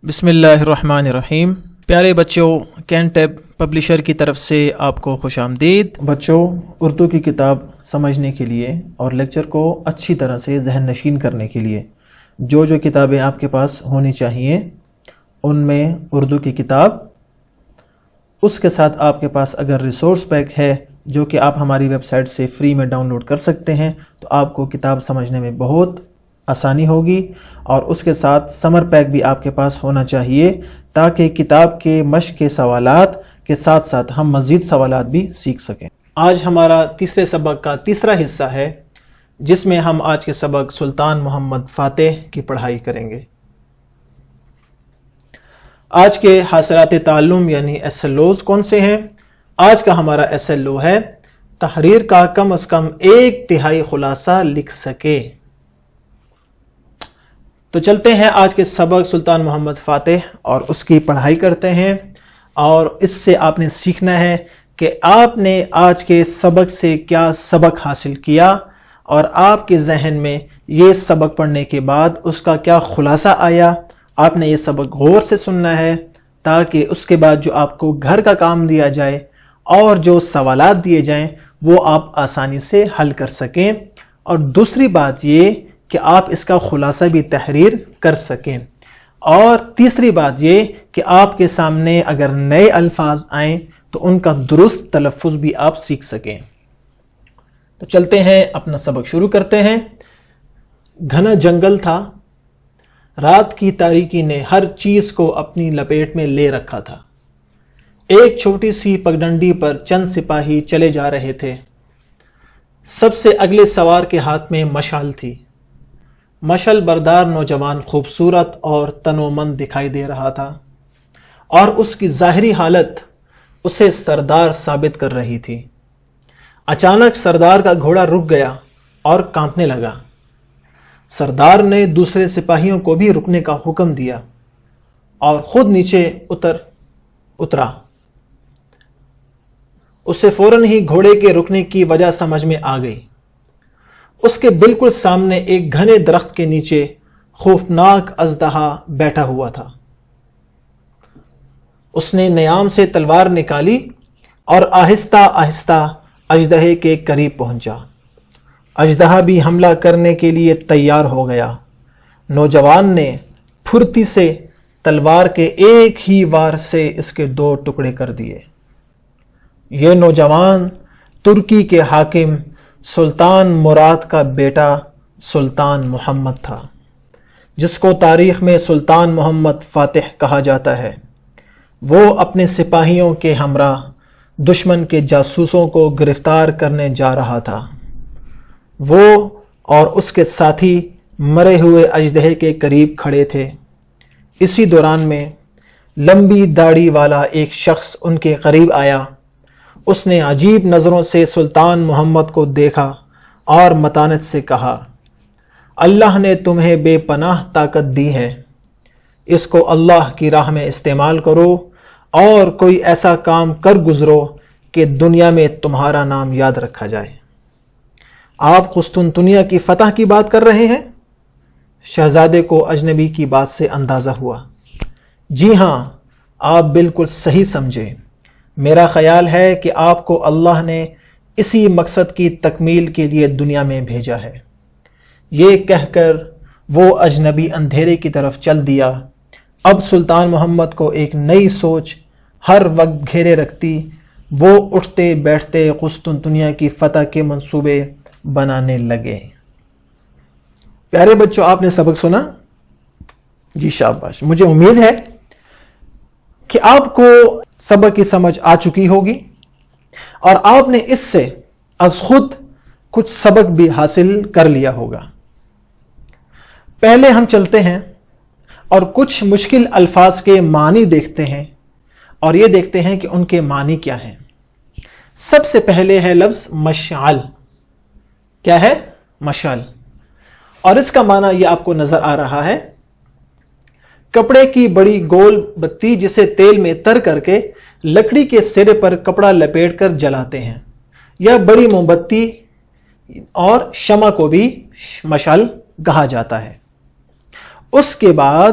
بسم اللہ الرحمن الرحیم۔ پیارے بچوں، کینٹیب پبلشر کی طرف سے آپ کو خوش آمدید۔ بچوں، اردو کی کتاب سمجھنے کے لیے اور لیکچر کو اچھی طرح سے ذہن نشین کرنے کے لیے جو کتابیں آپ کے پاس ہونی چاہیے ان میں اردو کی کتاب، اس کے ساتھ آپ کے پاس اگر ریسورس پیک ہے جو کہ آپ ہماری ویب سائٹ سے فری میں ڈاؤن لوڈ کر سکتے ہیں تو آپ کو کتاب سمجھنے میں بہت آسانی ہوگی، اور اس کے ساتھ سمر پیک بھی آپ کے پاس ہونا چاہیے تاکہ کتاب کے مشق کے سوالات کے ساتھ ساتھ ہم مزید سوالات بھی سیکھ سکیں۔ آج ہمارا تیسرے سبق کا تیسرا حصہ ہے جس میں ہم آج کے سبق سلطان محمد فاتح کی پڑھائی کریں گے۔ آج کے حاصلات تعلم یعنی SLOs کون سے ہیں؟ آج کا ہمارا SLO ہے تحریر کا کم از کم 1/3 خلاصہ لکھ سکے۔ تو چلتے ہیں آج کے سبق سلطان محمد فاتح اور اس کی پڑھائی کرتے ہیں، اور اس سے آپ نے سیکھنا ہے کہ آپ نے آج کے سبق سے کیا سبق حاصل کیا، اور آپ کے ذہن میں یہ سبق پڑھنے کے بعد اس کا کیا خلاصہ آیا۔ آپ نے یہ سبق غور سے سننا ہے تاکہ اس کے بعد جو آپ کو گھر کا کام دیا جائے اور جو سوالات دیے جائیں وہ آپ آسانی سے حل کر سکیں، اور دوسری بات یہ کہ آپ اس کا خلاصہ بھی تحریر کر سکیں، اور تیسری بات یہ کہ آپ کے سامنے اگر نئے الفاظ آئیں تو ان کا درست تلفظ بھی آپ سیکھ سکیں۔ تو چلتے ہیں، اپنا سبق شروع کرتے ہیں۔ گھنا جنگل تھا، رات کی تاریکی نے ہر چیز کو اپنی لپیٹ میں لے رکھا تھا۔ ایک چھوٹی سی پگڈنڈی پر چند سپاہی چلے جا رہے تھے۔ سب سے اگلے سوار کے ہاتھ میں مشال تھی۔ مشل بردار نوجوان خوبصورت اور تنومند دکھائی دے رہا تھا، اور اس کی ظاہری حالت اسے سردار ثابت کر رہی تھی۔ اچانک سردار کا گھوڑا رک گیا اور کانپنے لگا۔ سردار نے دوسرے سپاہیوں کو بھی رکنے کا حکم دیا اور خود نیچے اترا۔ اسے فوراً ہی گھوڑے کے رکنے کی وجہ سمجھ میں آ گئی۔ اس کے بالکل سامنے ایک گھنے درخت کے نیچے خوفناک اژدہا بیٹھا ہوا تھا۔ اس نے نیام سے تلوار نکالی اور آہستہ آہستہ اژدہے کے قریب پہنچا۔ اژدہا بھی حملہ کرنے کے لیے تیار ہو گیا۔ نوجوان نے پھرتی سے تلوار کے ایک ہی وار سے اس کے 2 ٹکڑے کر دیے۔ یہ نوجوان ترکی کے حاکم سلطان مراد کا بیٹا سلطان محمد تھا، جس کو تاریخ میں سلطان محمد فاتح کہا جاتا ہے۔ وہ اپنے سپاہیوں کے ہمراہ دشمن کے جاسوسوں کو گرفتار کرنے جا رہا تھا۔ وہ اور اس کے ساتھی مرے ہوئے اژدہے کے قریب کھڑے تھے۔ اسی دوران میں لمبی داڑھی والا ایک شخص ان کے قریب آیا۔ اس نے عجیب نظروں سے سلطان محمد کو دیکھا اور متانت سے کہا، اللہ نے تمہیں بے پناہ طاقت دی ہے، اس کو اللہ کی راہ میں استعمال کرو اور کوئی ایسا کام کر گزرو کہ دنیا میں تمہارا نام یاد رکھا جائے۔ آپ قسطنطنیہ کی فتح کی بات کر رہے ہیں؟ شہزادے کو اجنبی کی بات سے اندازہ ہوا۔ جی ہاں، آپ بالکل صحیح سمجھے۔ میرا خیال ہے کہ آپ کو اللہ نے اسی مقصد کی تکمیل کے لیے دنیا میں بھیجا ہے۔ یہ کہہ کر وہ اجنبی اندھیرے کی طرف چل دیا۔ اب سلطان محمد کو ایک نئی سوچ ہر وقت گھیرے رکھتی۔ وہ اٹھتے بیٹھتے قسطنطنیہ کی فتح کے منصوبے بنانے لگے۔ پیارے بچوں، آپ نے سبق سنا؟ جی شاباش۔ مجھے امید ہے کہ آپ کو سبق کی سمجھ آ چکی ہوگی، اور آپ نے اس سے از خود کچھ سبق بھی حاصل کر لیا ہوگا۔ پہلے ہم چلتے ہیں اور کچھ مشکل الفاظ کے معنی دیکھتے ہیں، اور یہ دیکھتے ہیں کہ ان کے معنی کیا ہیں۔ سب سے پہلے ہے لفظ مشعل۔ کیا ہے؟ مشعل، اور اس کا معنی یہ آپ کو نظر آ رہا ہے، کپڑے کی بڑی گول بتی جسے تیل میں تر کر کے لکڑی کے سرے پر کپڑا لپیٹ کر جلاتے ہیں، یا بڑی موم بتی اور شمع کو بھی مشعل کہا جاتا ہے۔ اس کے بعد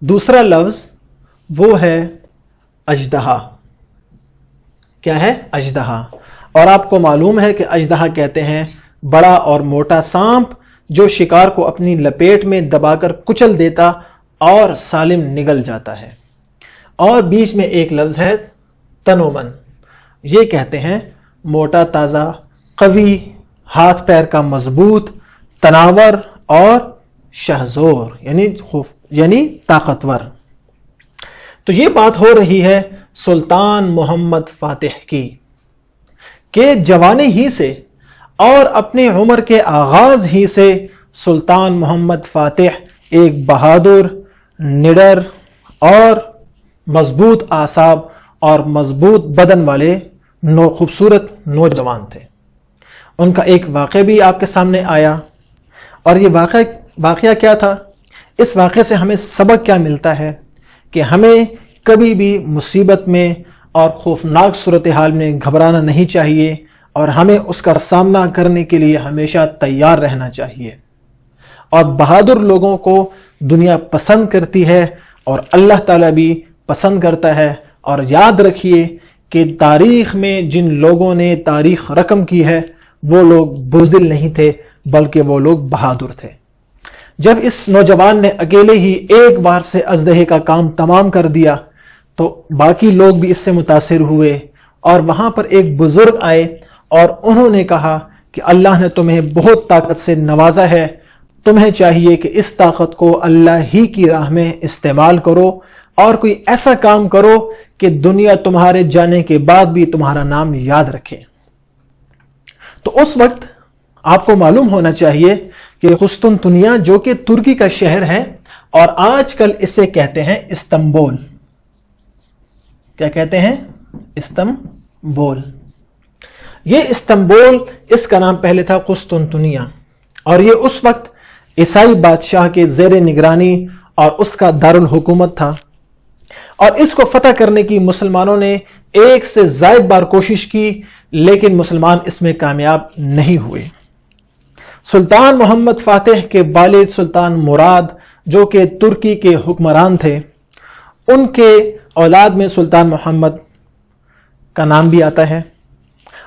دوسرا لفظ وہ ہے اژدہا. کیا ہے؟ اژدہا. اور آپ کو معلوم ہے کہ اژدہا کہتے ہیں بڑا اور موٹا سانپ جو شکار کو اپنی لپیٹ میں دبا کر کچل دیتا اور سالم نگل جاتا ہے. اور بیچ میں ایک لفظ ہے تنومن. یہ کہتے ہیں موٹا تازہ، قوی، ہاتھ پیر کا مضبوط، تناور اور شہزور یعنی طاقتور. تو یہ بات ہو رہی ہے سلطان محمد فاتح کی کہ جوانی ہی سے اور اپنی عمر کے آغاز ہی سے سلطان محمد فاتح ایک بہادر، نڈر اور مضبوط اعصاب اور مضبوط بدن والے خوبصورت نوجوان تھے. ان کا ایک واقعہ بھی آپ کے سامنے آیا. اور یہ واقعہ کیا تھا؟ اس واقعے سے ہمیں سبق کیا ملتا ہے کہ ہمیں کبھی بھی مصیبت میں اور خوفناک صورتحال میں گھبرانا نہیں چاہیے اور ہمیں اس کا سامنا کرنے کے لیے ہمیشہ تیار رہنا چاہیے. اور بہادر لوگوں کو دنیا پسند کرتی ہے اور اللہ تعالیٰ بھی پسند کرتا ہے. اور یاد رکھیے کہ تاریخ میں جن لوگوں نے تاریخ رقم کی ہے وہ لوگ بزدل نہیں تھے بلکہ وہ لوگ بہادر تھے. جب اس نوجوان نے اکیلے ہی ایک بار سے اژدہے کا کام تمام کر دیا تو باقی لوگ بھی اس سے متاثر ہوئے. اور وہاں پر ایک بزرگ آئے اور انہوں نے کہا کہ اللہ نے تمہیں بہت طاقت سے نوازا ہے، تمہیں چاہیے کہ اس طاقت کو اللہ ہی کی راہ میں استعمال کرو اور کوئی ایسا کام کرو کہ دنیا تمہارے جانے کے بعد بھی تمہارا نام یاد رکھے. تو اس وقت آپ کو معلوم ہونا چاہیے کہ قسطنطنیہ جو کہ ترکی کا شہر ہے اور آج کل اسے کہتے ہیں استنبول. کیا کہتے ہیں؟ استنبول. یہ استنبول، اس کا نام پہلے تھا قسطنطنیہ، اور یہ اس وقت عیسائی بادشاہ کے زیر نگرانی اور اس کا دارالحکومت تھا. اور اس کو فتح کرنے کی مسلمانوں نے ایک سے زائد بار کوشش کی لیکن مسلمان اس میں کامیاب نہیں ہوئے. سلطان محمد فاتح کے والد سلطان مراد جو کہ ترکی کے حکمران تھے، ان کے اولاد میں سلطان محمد کا نام بھی آتا ہے.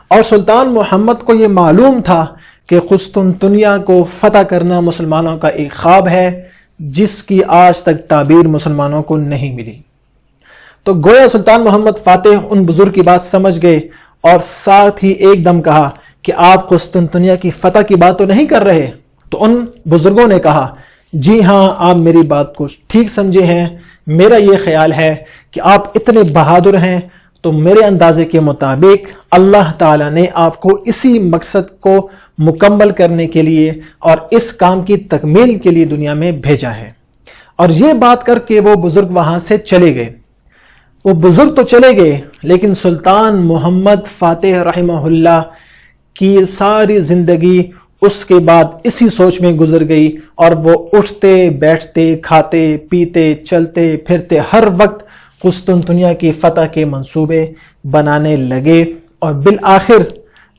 اور سلطان محمد کو یہ معلوم تھا کہ قسطنطنیہ کو فتح کرنا مسلمانوں کا ایک خواب ہے جس کی آج تک تعبیر مسلمانوں کو نہیں ملی. تو گویا سلطان محمد فاتح ان بزرگ کی بات سمجھ گئے اور ساتھ ہی ایک دم کہا کہ آپ قسطنطنیہ کی فتح کی بات تو نہیں کر رہے. تو ان بزرگوں نے کہا جی ہاں، آپ میری بات کو ٹھیک سمجھے ہیں. میرا یہ خیال ہے کہ آپ اتنے بہادر ہیں تو میرے اندازے کے مطابق اللہ تعالیٰ نے آپ کو اسی مقصد کو مکمل کرنے کے لیے اور اس کام کی تکمیل کے لیے دنیا میں بھیجا ہے. اور یہ بات کر کے وہ بزرگ وہاں سے چلے گئے. وہ بزرگ تو چلے گئے لیکن سلطان محمد فاتح رحمہ اللہ کی ساری زندگی اس کے بعد اسی سوچ میں گزر گئی اور وہ اٹھتے بیٹھتے کھاتے پیتے چلتے پھرتے ہر وقت قسطنطنیہ کی فتح کے منصوبے بنانے لگے. اور بالآخر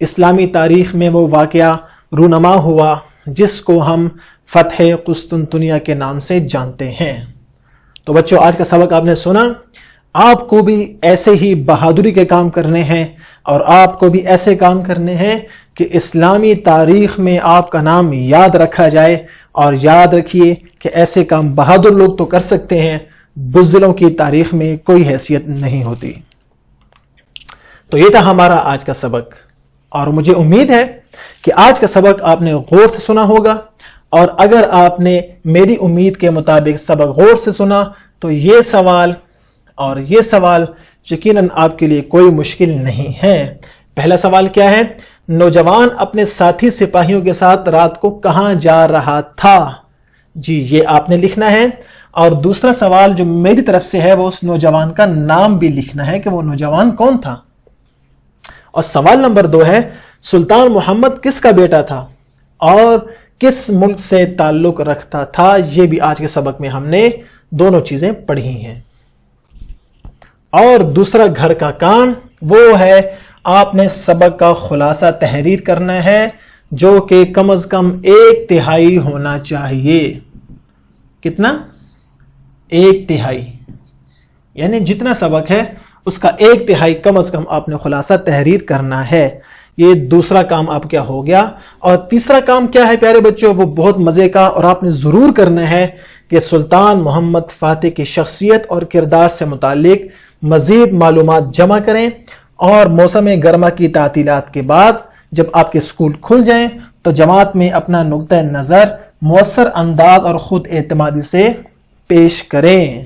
اسلامی تاریخ میں وہ واقعہ رونما ہوا جس کو ہم فتح قسطنطنیہ کے نام سے جانتے ہیں. تو بچوں، آج کا سبق آپ نے سنا. آپ کو بھی ایسے ہی بہادری کے کام کرنے ہیں اور آپ کو بھی ایسے کام کرنے ہیں کہ اسلامی تاریخ میں آپ کا نام یاد رکھا جائے. اور یاد رکھیے کہ ایسے کام بہادر لوگ تو کر سکتے ہیں، بزدلوں کی تاریخ میں کوئی حیثیت نہیں ہوتی. تو یہ تھا ہمارا آج کا سبق، اور مجھے امید ہے کہ آج کا سبق آپ نے غور سے سنا ہوگا. اور اگر آپ نے میری امید کے مطابق سبق غور سے سنا تو یہ سوال یقیناً آپ کے لیے کوئی مشکل نہیں ہے. پہلا سوال کیا ہے؟ نوجوان اپنے ساتھی سپاہیوں کے ساتھ رات کو کہاں جا رہا تھا؟ جی، یہ آپ نے لکھنا ہے. اور دوسرا سوال جو میری طرف سے ہے وہ اس نوجوان کا نام بھی لکھنا ہے کہ وہ نوجوان کون تھا. اور سوال نمبر 2 ہے سلطان محمد کس کا بیٹا تھا اور کس ملک سے تعلق رکھتا تھا؟ یہ بھی آج کے سبق میں ہم نے دونوں چیزیں پڑھی ہیں. اور دوسرا گھر کا کام وہ ہے آپ نے سبق کا خلاصہ تحریر کرنا ہے جو کہ کم از کم 1/3 ہونا چاہیے. کتنا؟ 1/3 یعنی جتنا سبق ہے اس کا 1/3 کم از کم آپ نے خلاصہ تحریر کرنا ہے. یہ دوسرا کام آپ کیا ہو گیا. اور تیسرا کام کیا ہے پیارے بچوں, وہ بہت مزے کا, اور آپ نے ضرور کرنا ہے کہ سلطان محمد فاتح کی شخصیت اور کردار سے متعلق مزید معلومات جمع کریں, اور موسم گرما کی تعطیلات کے بعد جب آپ کے اسکول کھل جائیں تو جماعت میں اپنا نقطہ نظر مؤثر انداز اور خود اعتمادی سے پیش کریں.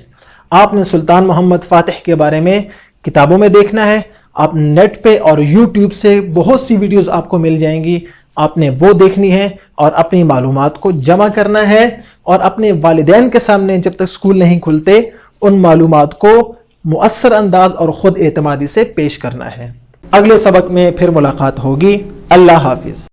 آپ نے سلطان محمد فاتح کے بارے میں کتابوں میں دیکھنا ہے, آپ نیٹ پہ اور یوٹیوب سے بہت سی ویڈیوز آپ کو مل جائیں گی, آپ نے وہ دیکھنی ہے اور اپنی معلومات کو جمع کرنا ہے, اور اپنے والدین کے سامنے جب تک اسکول نہیں کھلتے ان معلومات کو مؤثر انداز اور خود اعتمادی سے پیش کرنا ہے. اگلے سبق میں پھر ملاقات ہوگی. اللہ حافظ.